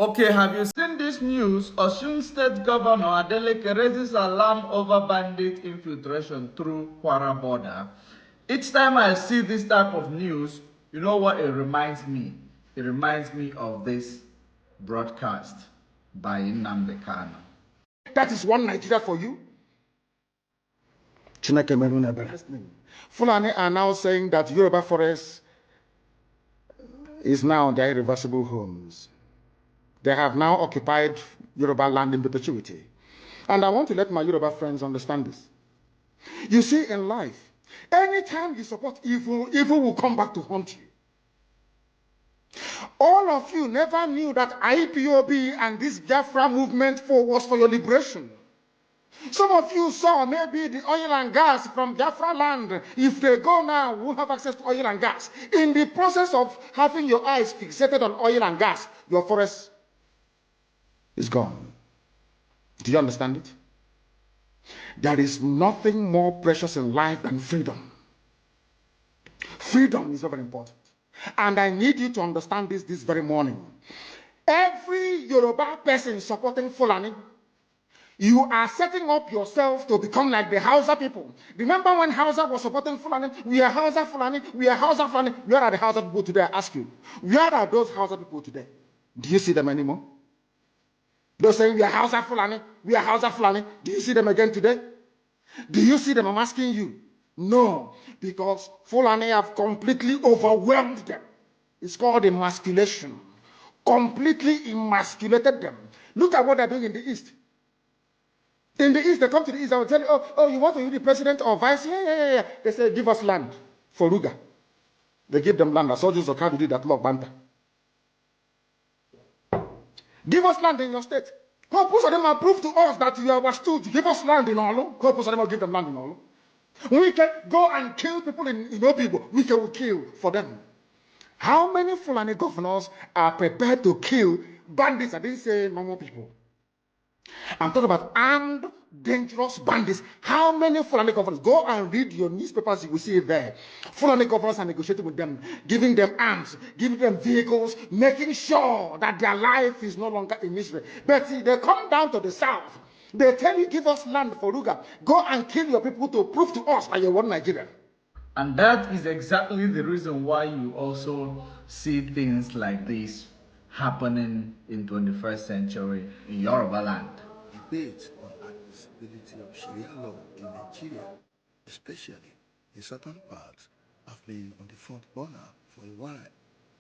Okay, have you seen this news? Osun State Governor Adeleke raises alarm over bandit infiltration through Kwara border. Each time I see this type of news, you know what it reminds me? It reminds me of this broadcast by Nnamdi Kanu. That is one Nigeria for you. Fulani are now saying that Yoruba forest is now their irreversible homes. They have now occupied Yoruba land in perpetuity. And I want to let my Yoruba friends understand this. You see, in life, anytime you support evil, evil will come back to haunt you. All of you never knew that IPOB and this Biafra movement was for your liberation. Some of you saw maybe the oil and gas from Biafra land. If they go now, we'll have access to oil and gas. In the process of having your eyes fixated on oil and gas, your forest is gone. Do you understand it? There is nothing more precious in life than freedom. Freedom is very important. And I need you to understand this very morning. Every Yoruba person supporting Fulani, you are setting up yourself to become like the Hausa people. Remember when Hausa was supporting Fulani? We are Hausa Fulani, we are Hausa Fulani. Where are the Hausa people today? I ask you. Where are those Hausa people today? Do you see them anymore? They're saying we are Hausa Fulani, we are Hausa Fulani. Do you see them again today? Do you see them? I'm asking you. No, because Fulani have completely overwhelmed them. It's called emasculation. Completely emasculated them. Look at what they're doing in the East. In the East, they come to the East and will tell you, oh, you want to be the president or vice? Yeah. They say, give us land for Ruga. They give them land. I saw Joseph Okado do that law of Banta. Give us land in your state. Most of them have proved to us that you are stood. Give us land in Olo. Most of them will give them land in Olo. We can go and kill people in Obibo. We can kill for them. How many Fulani governors are prepared to kill bandits? I didn't say normal people. I'm talking about armed, dangerous bandits. How many Fulani governors? Go and read your newspapers, you will see it there. Fulani governors are negotiating with them, giving them arms, giving them vehicles, making sure that their life is no longer in misery. But see, they come down to the south. They tell you, give us land for Ruga. Go and kill your people to prove to us that you want Nigeria. And that is exactly the reason why you also see things like this happening in 21st century in Yoruba land. Debate on accessibility of Sharia law in Nigeria, especially in certain parts, have been on the front burner for a while,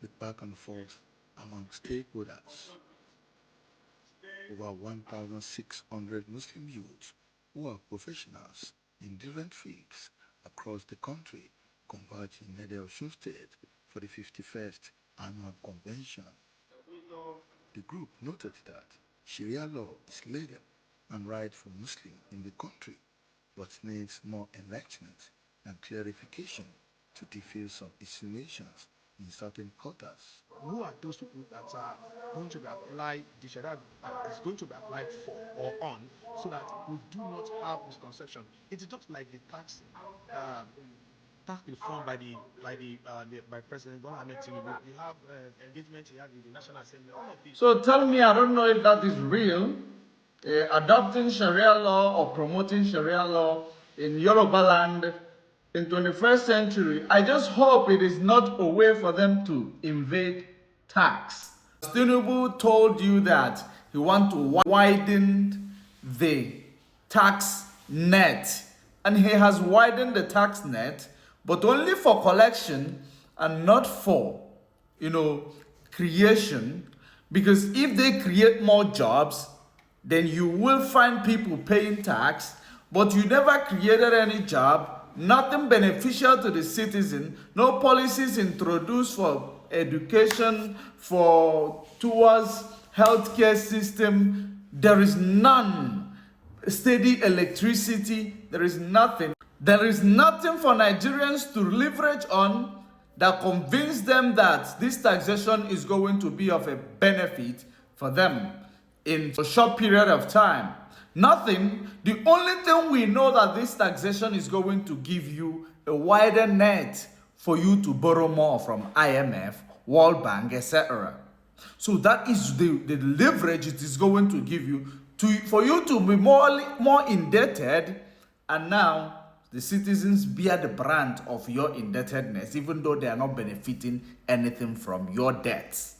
with back and forth among stakeholders. Over 1,600 Muslim youths who are professionals in different fields across the country converged in Osun State for the 51st Annual Convention. The group noted that Sharia law is legal and right for Muslims in the country, but needs more enlightenment and clarification to defeat some insinuations in certain quarters. Who are those people that are going to be applied, the Sharia is going to be applied for or on, so that we do not have misconception? It is just like the tax reform by President Bola Ahmed Tinubu. You have engagement he had in the National Assembly. All of these. So tell me, I don't know if that is real. Adopting Sharia law or promoting Sharia law in Yoruba land in 21st century, I just hope it is not a way for them to invade tax. Tinubu told you that he wants to widen the tax net, and he has widened the tax net, but only for collection and not for, creation. Because if they create more jobs, then you will find people paying tax, but you never created any job, nothing beneficial to the citizen, no policies introduced for education, towards healthcare system. There is none. Steady electricity, there is nothing. There is nothing for Nigerians to leverage on that convince them that this taxation is going to be of a benefit for them in a short period of time. Nothing. The only thing we know that this taxation is going to give you a wider net for you to borrow more from IMF, World Bank, etc. So that is the leverage it is going to give you for you to be more indebted, and now the citizens bear the brunt of your indebtedness, even though they are not benefiting anything from your debts.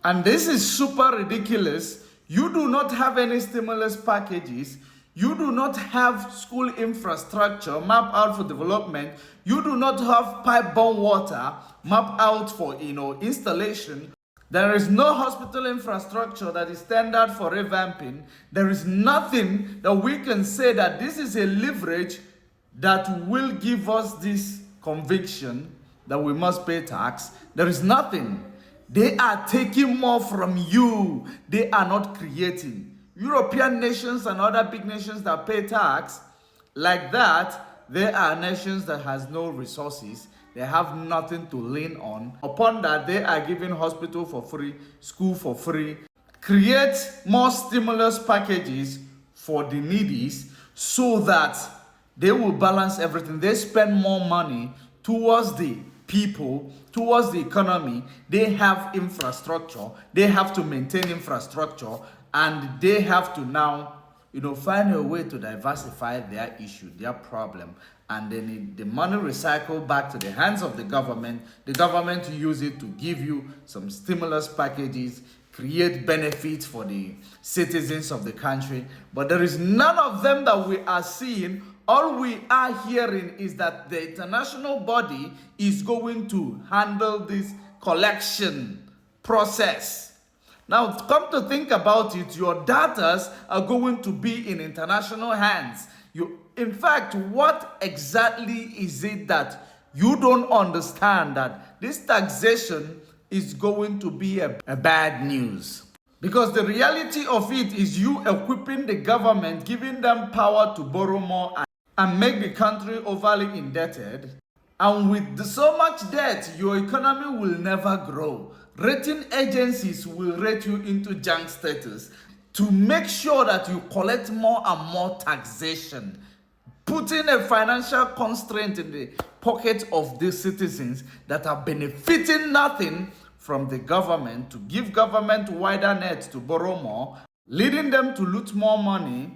And this is super ridiculous. You do not have any stimulus packages. You do not have school infrastructure mapped out for development. You do not have pipe-borne water mapped out for installation. There is no hospital infrastructure that is standard for revamping. There is nothing that we can say that this is a leverage that will give us this conviction that we must pay tax. There is nothing. They are taking more from you. They are not creating. European nations and other big nations that pay tax like that, they are nations that has no resources. They have nothing to lean on. Upon that, they are giving hospital for free, school for free. Create more stimulus packages for the needies so that they will balance everything. They spend more money towards the people, towards the economy. They have infrastructure. They have to maintain infrastructure, and they have to now, find a way to diversify their issue, their problem, and then the money recycled back to the hands of the government to use it to give you some stimulus packages, create benefits for the citizens of the country. But there is none of them that we are seeing. All we are hearing is that the international body is going to handle this collection process. Now, come to think about it, your data are going to be in international hands. In fact, what exactly is it that you don't understand, that this taxation is going to be a bad news? Because the reality of it is you equipping the government, giving them power to borrow more and make the country overly indebted. And with so much debt, your economy will never grow. Rating agencies will rate you into junk status to make sure that you collect more and more taxation, putting a financial constraint in the pocket of the citizens that are benefiting nothing from the government, to give government wider nets to borrow more, leading them to loot more money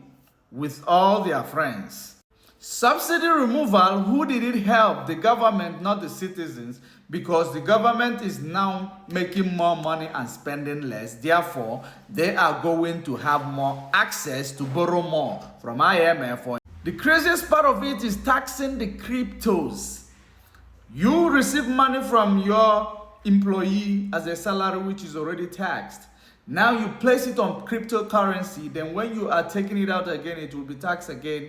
with all their friends. Subsidy removal, who did it help? The government, not the citizens, because the government is now making more money and spending less. Therefore, they are going to have more access to borrow more from IMF. The craziest part of it is taxing the cryptos. You receive money from your employee as a salary which is already taxed. Now you place it on cryptocurrency, then when you are taking it out again, it will be taxed again